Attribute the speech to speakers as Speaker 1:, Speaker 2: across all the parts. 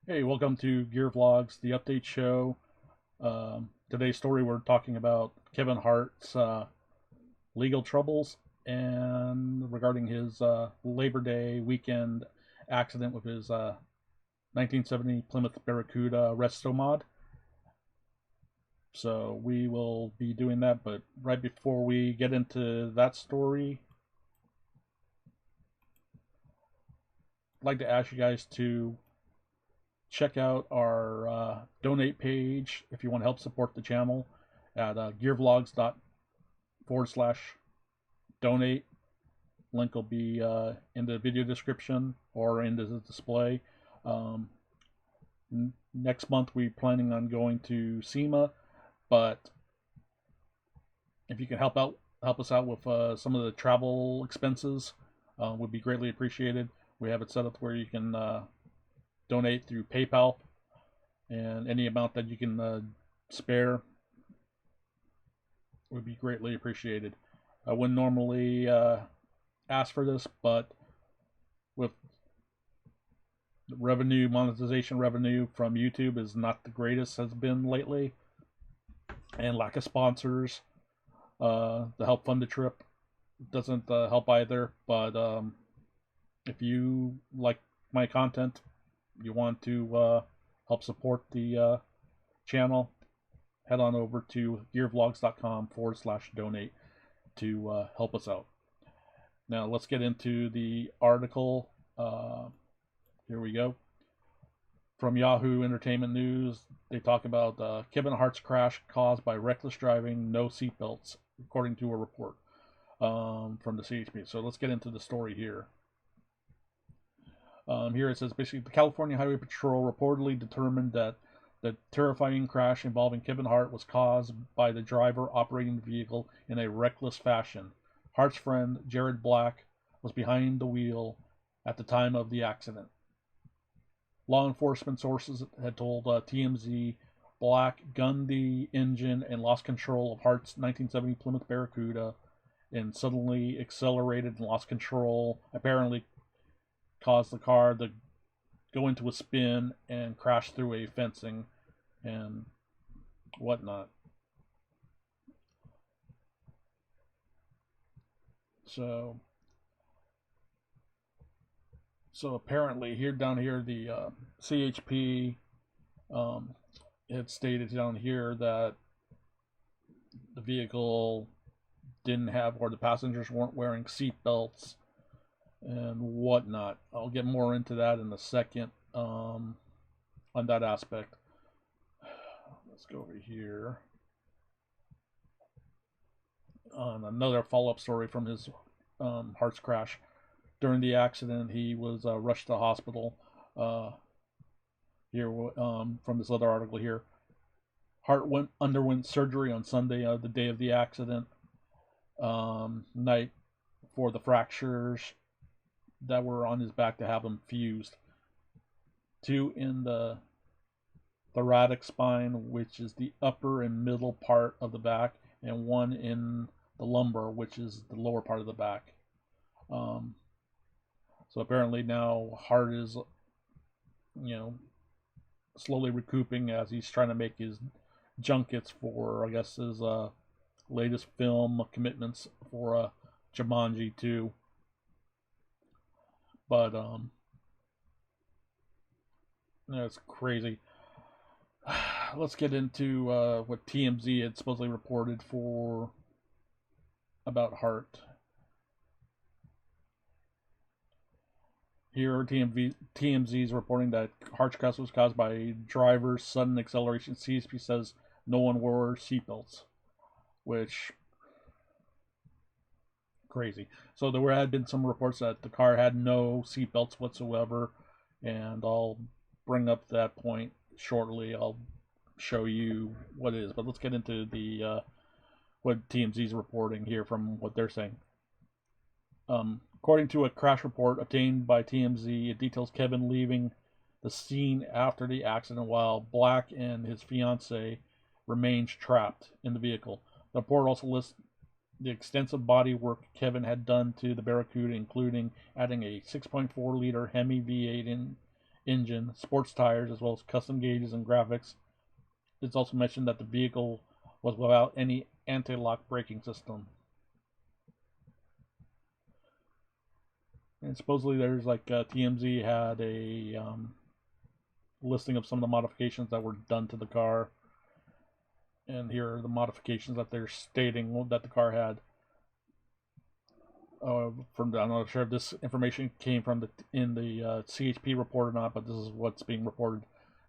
Speaker 1: Hey, welcome to Gear Vlogs, the update show. Today's story, we're talking about Kevin Hart's legal troubles and regarding his Labor Day weekend accident with his 1970 Plymouth Barracuda resto mod. So we will be doing that, but right before we get into that story, I'd like to ask you guys to check out our donate page if you want to help support the channel at gearvlogs.com/donate. Link will be in the video description or in the display. Um, Next month we're planning on going to SEMA, but if you can help us out with some of the travel expenses, would be greatly appreciated. We have it set up where you can donate through PayPal, and any amount that you can spare would be greatly appreciated. I wouldn't normally ask for this, but with monetization revenue from YouTube is not the greatest has been lately, and lack of sponsors to help fund the trip doesn't help either. But if you like my content, you want to help support the channel, head on over to gearvlogs.com/donate to help us out. Now let's get into the article. Here we go. From Yahoo Entertainment News, they talk about Kevin Hart's crash caused by reckless driving, no seatbelts, according to a report from the CHP. So let's get into the story here. Here it says basically the California Highway Patrol reportedly determined that the terrifying crash involving Kevin Hart was caused by the driver operating the vehicle in a reckless fashion. Hart's friend, Jared Black, was behind the wheel at the time of the accident. Law enforcement sources had told TMZ Black gunned the engine and lost control of Hart's 1970 Plymouth Barracuda and suddenly accelerated and lost control, apparently caused the car to go into a spin and crash through a fencing and whatnot. So apparently down here the CHP had stated down here that the vehicle didn't have, or the passengers weren't wearing seat belts and whatnot. I'll get more into that in a second on that aspect. Let's go over here on another follow-up story from his Hart's crash. During the accident, he was rushed to the hospital. Here from this other article here, Hart underwent surgery on Sunday, the day of the accident night, for the fractures that were on his back to have them fused. 2 in the thoracic spine, which is the upper and middle part of the back, and 1 in the lumbar, which is the lower part of the back. So apparently now Hart is, slowly recouping as he's trying to make his junkets for, I guess, his latest film commitments for Jumanji 2. But it's crazy. Let's get into what TMZ had supposedly reported for about Hart. Here, TMZ is reporting that Hart's crash was caused by a driver's sudden acceleration. CSP says no one wore seatbelts, which crazy. So there had been some reports that the car had no seatbelts whatsoever, and I'll bring up that point shortly. I'll show you what it is, but let's get into the what TMZ is reporting here from what they're saying. According to a crash report obtained by TMZ, it details Kevin leaving the scene after the accident while Black and his fiancee remained trapped in the vehicle. The report also lists the extensive body work Kevin had done to the Barracuda, including adding a 6.4-liter Hemi V8 engine, sports tires, as well as custom gauges and graphics. It's also mentioned that the vehicle was without any anti-lock braking system. And supposedly there's like TMZ had a listing of some of the modifications that were done to the car. And here are the modifications that they're stating that the car had. I'm not sure if this information came from the CHP report or not, but this is what's being reported.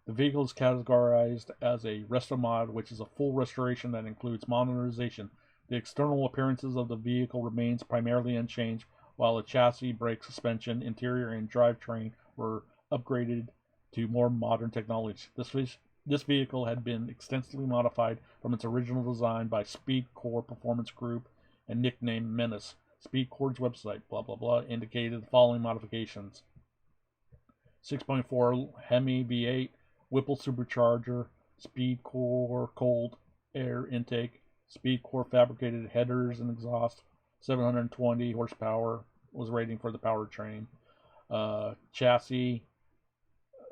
Speaker 1: The vehicle is categorized as a resto mod, which is a full restoration that includes modernization. The external appearances of the vehicle remains primarily unchanged, while the chassis, brakes, suspension, interior, and drivetrain were upgraded to more modern technology. This vehicle had been extensively modified from its original design by Speed Core Performance Group and nicknamed Menace. Speed Core's website, blah blah blah, indicated the following modifications: 6.4 Hemi V8, Whipple supercharger, Speed Core cold air intake, Speed Core fabricated headers and exhaust, 720 horsepower was rating for the powertrain. Chassis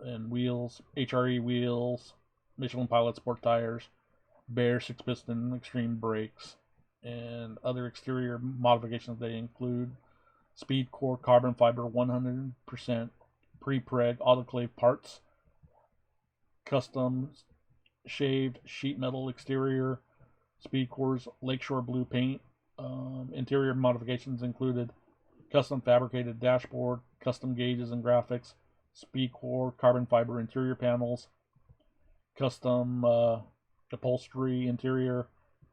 Speaker 1: and wheels, HRE wheels, Michelin Pilot sport tires, Bear 6-piston extreme brakes, and other exterior modifications. They include Speed Core carbon fiber 100% pre-preg autoclave parts, custom shaved sheet metal exterior, Speed Core's Lakeshore blue paint. Interior modifications included custom fabricated dashboard, custom gauges and graphics, Speed Core carbon fiber interior panels, custom upholstery interior,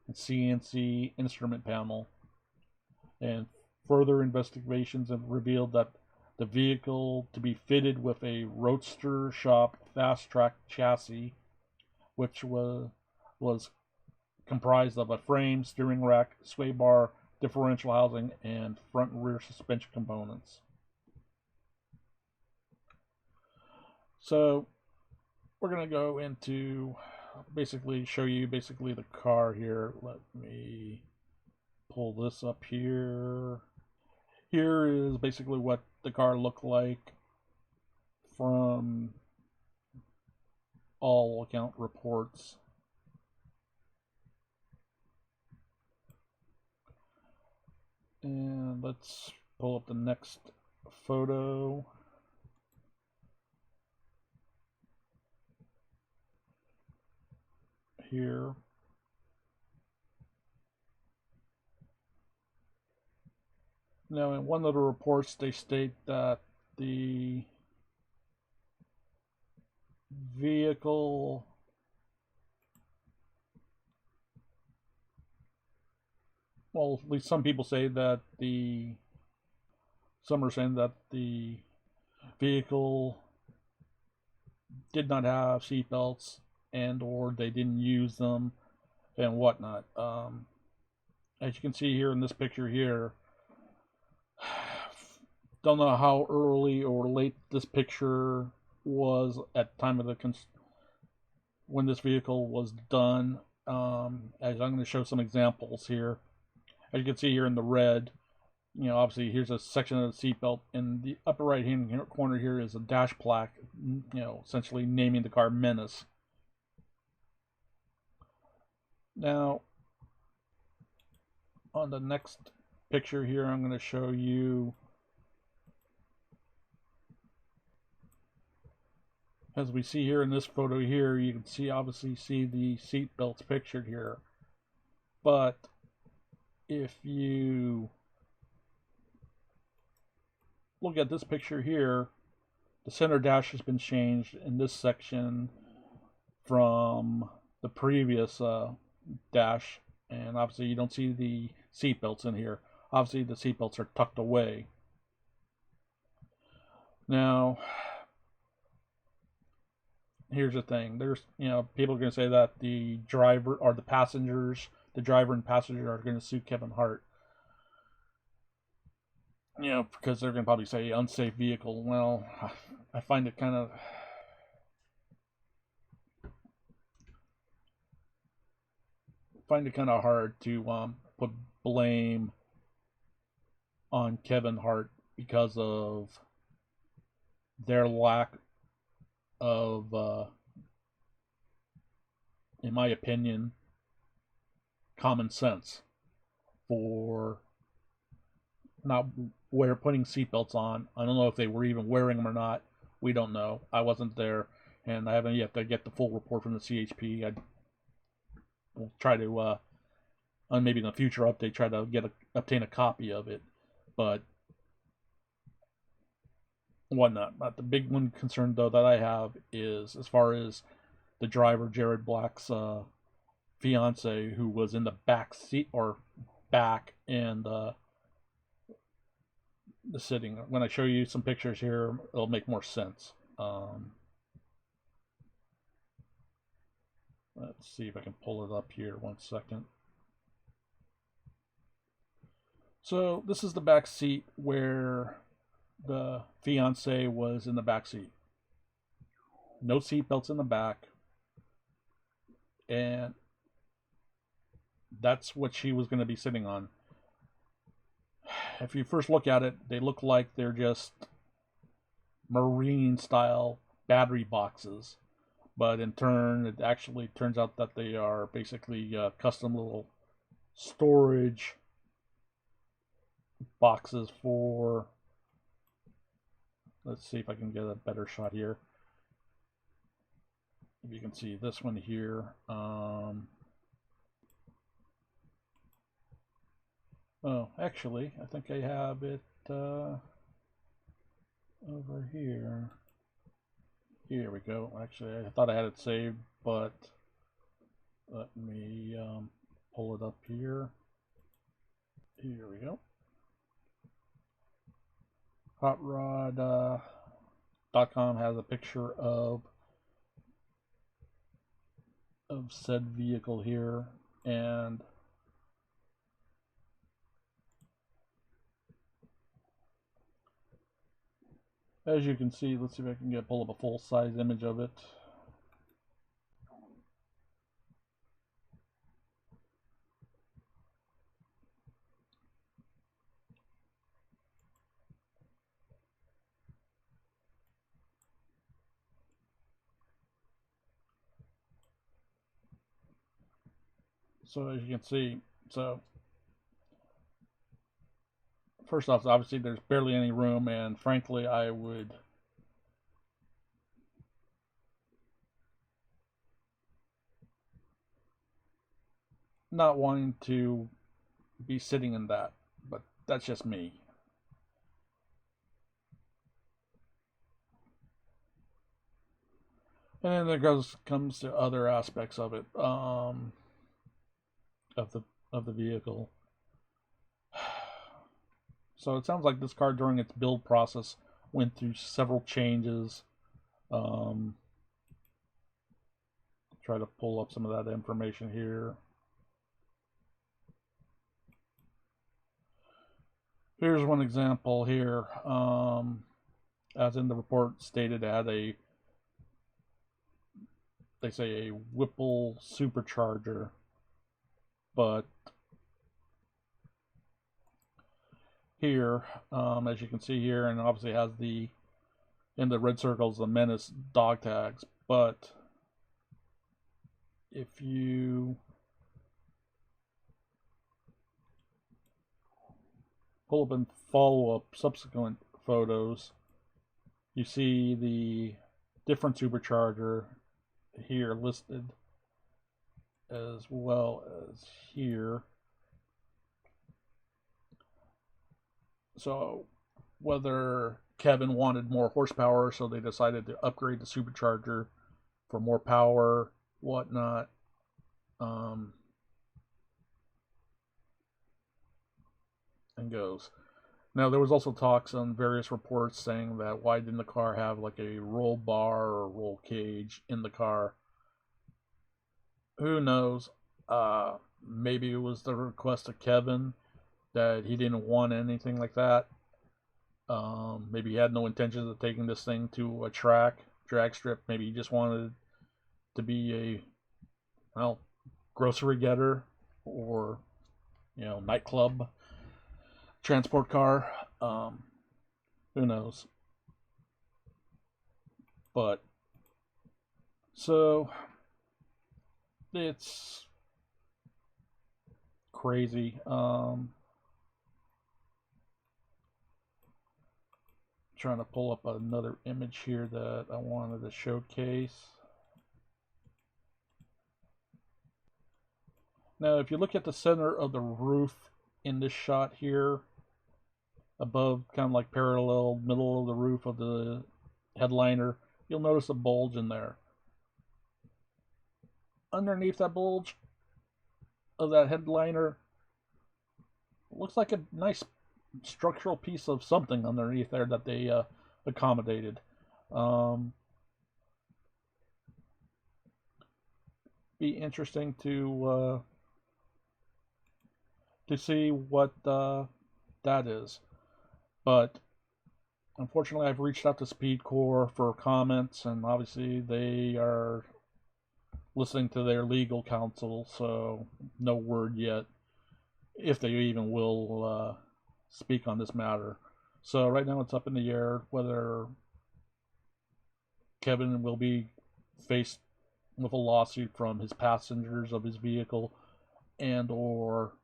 Speaker 1: and CNC instrument panel. And further investigations have revealed that the vehicle to be fitted with a Roadster Shop Fast Track chassis, which was comprised of a frame, steering rack, sway bar, differential housing, and front and rear suspension components. So we're going to go into show you the car here. Let me pull this up here. Here is basically what the car looked like from all account reports. And let's pull up the next photo. Here. Now, in one of the reports, they state that the vehicle at least some people say that some are saying that the vehicle did not have seatbelts and or they didn't use them and whatnot. As you can see here in this picture here, don't know how early or late this picture was at the time of when this vehicle was done. As I'm going to show some examples here. As you can see here in the red, obviously here's a section of the seatbelt. In the upper right hand corner here is a dash plaque, essentially naming the car Menace. Now, on the next picture here, I'm going to show you, as we see here in this photo here, you can obviously see the seat belts pictured here. But if you look at this picture here, the center dash has been changed in this section from the previous dash, and obviously you don't see the seat belts in here. Obviously the seat belts are tucked away. Now, here's the thing. There's, people are going to say that the driver or the driver and passenger are going to sue Kevin Hart. Because they're going to probably say unsafe vehicle. Well, I find it kind of hard to put blame on Kevin Hart because of their lack of, in my opinion, common sense for not putting seatbelts on. I don't know if they were even wearing them or not. We don't know. I wasn't there, and I haven't yet to get the full report from the CHP. I will try to, maybe in a future update, try to obtain a copy of it, but whatnot. But the big one concern though that I have is as far as the driver, Jared Black's fiance, who was in the back seat or back and the sitting. When I show you some pictures here, it'll make more sense. Let's see if I can pull it up here. 1 second. So this is the back seat where the fiance was in the back seat. No seat belts in the back, and that's what she was going to be sitting on. If you first look at it, they look like they're just marine style battery boxes, but in turn it actually turns out that they are basically custom little storage boxes for, let's see if I can get a better shot here. If you can see this one here, oh, actually, I think I have it over here. Here we go. Actually, I thought I had it saved, but let me pull it up here. Here we go. HotRod.com has a picture of said vehicle here, and as you can see, let's see if I can pull up a full-size image of it. So as you can see, so first off, obviously there's barely any room, and frankly, I would not wanting to be sitting in that, but that's just me. And then there comes to other aspects of it, of the vehicle. So it sounds like this car during its build process went through several changes. Try to pull up some of that information here. Here's one example here. As in the report stated, it had they say a Whipple supercharger, but here, as you can see here, and obviously has in the red circles, the Menace dog tags, but if you pull up and follow up subsequent photos, you see the different supercharger here listed, as well as here. So whether Kevin wanted more horsepower, so they decided to upgrade the supercharger for more power, whatnot. And goes. Now there was also talks on various reports saying that why didn't the car have like a roll bar or roll cage in the car? Who knows? Maybe it was the request of Kevin that he didn't want anything like that. Maybe he had no intentions of taking this thing to a drag strip. Maybe he just wanted to be a grocery getter or nightclub transport car. Who knows? But So it's crazy. Trying to pull up another image here that I wanted to showcase. Now, if you look at the center of the roof in this shot here, above, kind of like parallel middle of the roof of the headliner, you'll notice a bulge in there. Underneath that bulge of that headliner, looks like a nice structural piece of something underneath there that they accommodated. Be interesting to see what that is. But unfortunately, I've reached out to Speed Corps for comments, and obviously they are listening to their legal counsel, so no word yet if they even will speak on this matter. So right now it's up in the air whether Kevin will be faced with a lawsuit from his passengers of his vehicle, and or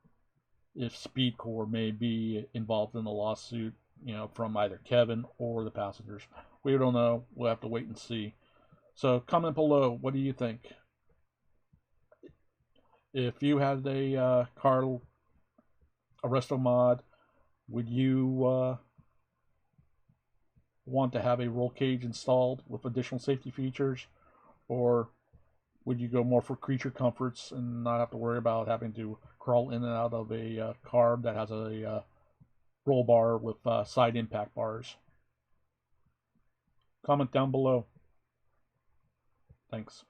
Speaker 1: if Speed Corps may be involved in the lawsuit, from either Kevin or the passengers. We don't know. We'll have to wait and see. So comment below. What do you think? If you had a car resto mod, would you want to have a roll cage installed with additional safety features, or would you go more for creature comforts and not have to worry about having to crawl in and out of a car that has a roll bar with side impact bars? Comment down below. Thanks.